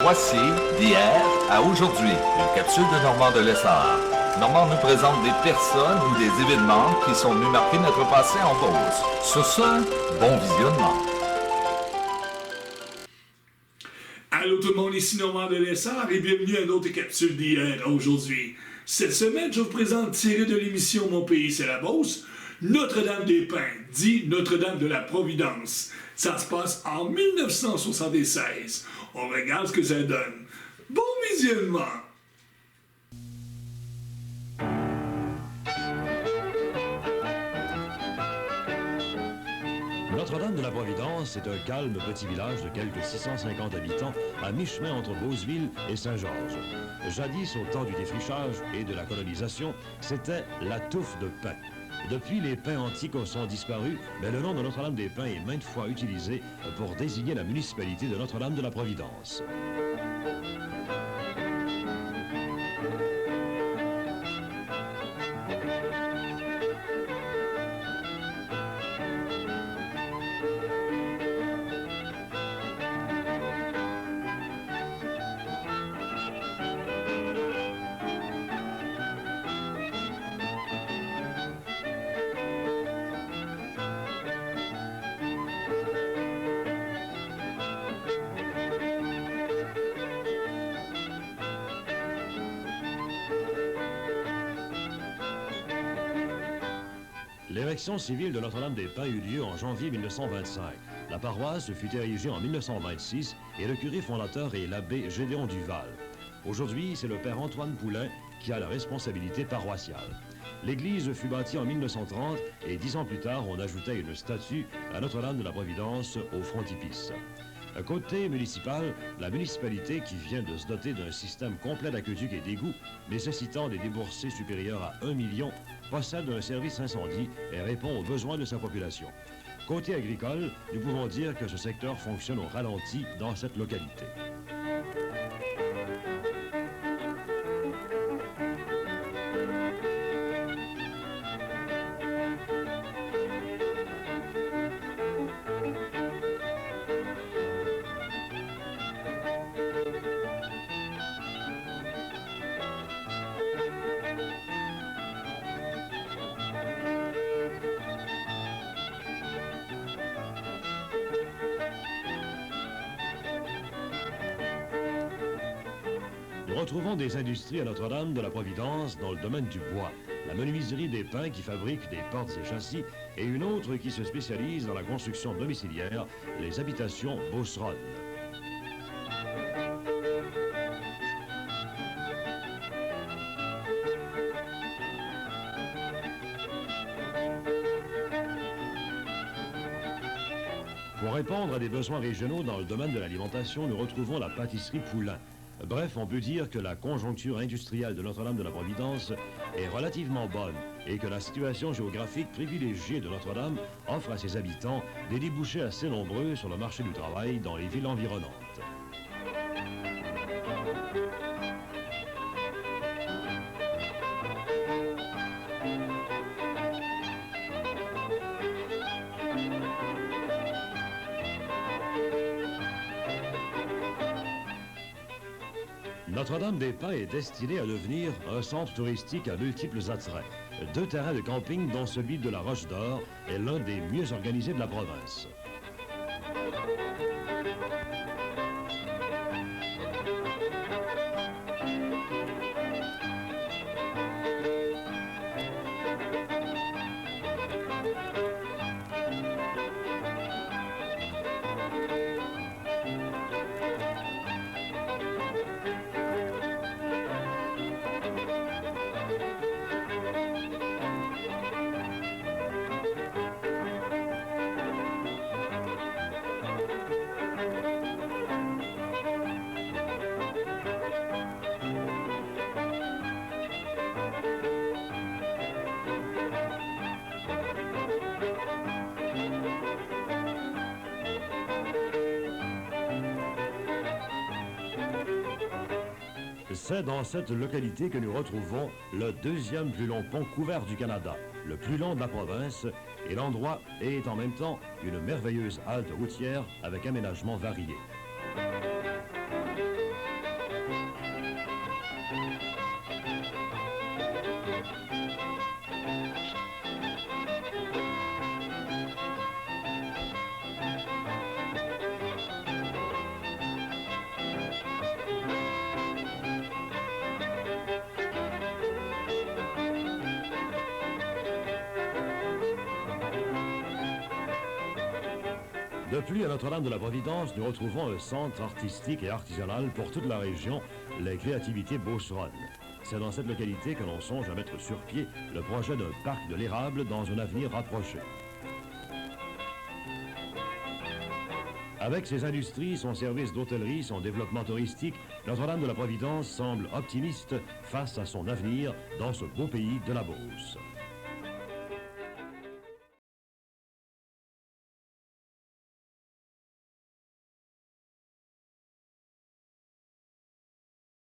Voici d'hier à aujourd'hui, une capsule de Normand de Lessard. Normand nous présente des personnes ou des événements qui sont venus marquer notre passé en Beauce. Sur ce, bon visionnement. Allô tout le monde, ici Normand de Lessard et bienvenue à une autre capsule d'hier à aujourd'hui. Cette semaine, je vous présente tiré de l'émission Mon pays c'est la Beauce, Notre-Dame-des-Pins, dit Notre-Dame de la Providence. Ça se passe en 1976. On regarde ce que ça donne. Bon visionnement! Notre-Dame de la Providence est un calme petit village de quelques 650 habitants à mi-chemin entre Beauceville et Saint-Georges. Jadis, au temps du défrichage et de la colonisation, c'était la touffe de pins. Depuis, les pins antiques sont disparus, mais le nom de Notre-Dame-des-Pins est maintes fois utilisé pour désigner la municipalité de Notre-Dame de la Providence. L'érection civile de Notre-Dame-des-Pins eut lieu en janvier 1925. La paroisse fut érigée en 1926 et le curé fondateur est l'abbé Gédéon Duval. Aujourd'hui, c'est le père Antoine Poulain qui a la responsabilité paroissiale. L'église fut bâtie en 1930 et 10 ans plus tard, on ajoutait une statue à Notre-Dame de la Providence au frontispice. Côté municipal, la municipalité qui vient de se doter d'un système complet d'aqueduc et d'égouts, nécessitant des déboursés supérieurs à 1 million, possède un service incendie et répond aux besoins de sa population. Côté agricole, nous pouvons dire que ce secteur fonctionne au ralenti dans cette localité. Nous retrouvons des industries à Notre-Dame de la Providence dans le domaine du bois. La menuiserie des pins qui fabrique des portes et châssis et une autre qui se spécialise dans la construction domiciliaire, les habitations beauceronnes. Pour répondre à des besoins régionaux dans le domaine de l'alimentation, nous retrouvons la pâtisserie Poulain. Bref, on peut dire que la conjoncture industrielle de Notre-Dame de la Providence est relativement bonne et que la situation géographique privilégiée de Notre-Dame offre à ses habitants des débouchés assez nombreux sur le marché du travail dans les villes environnantes. Notre-Dame-des-Pins est destinée à devenir un centre touristique à multiples attraits. 2 terrains de camping, dont celui de la Roche d'Or, est l'un des mieux organisés de la province. C'est dans cette localité que nous retrouvons le 2e plus long pont couvert du Canada, le plus long de la province, et l'endroit est en même temps une merveilleuse halte routière avec aménagements variés. De plus, à Notre-Dame de la Providence, nous retrouvons un centre artistique et artisanal pour toute la région, les créativités beauceronnes. C'est dans cette localité que l'on songe à mettre sur pied le projet d'un parc de l'érable dans un avenir rapproché. Avec ses industries, son service d'hôtellerie, son développement touristique, Notre-Dame de la Providence semble optimiste face à son avenir dans ce beau pays de la Beauce.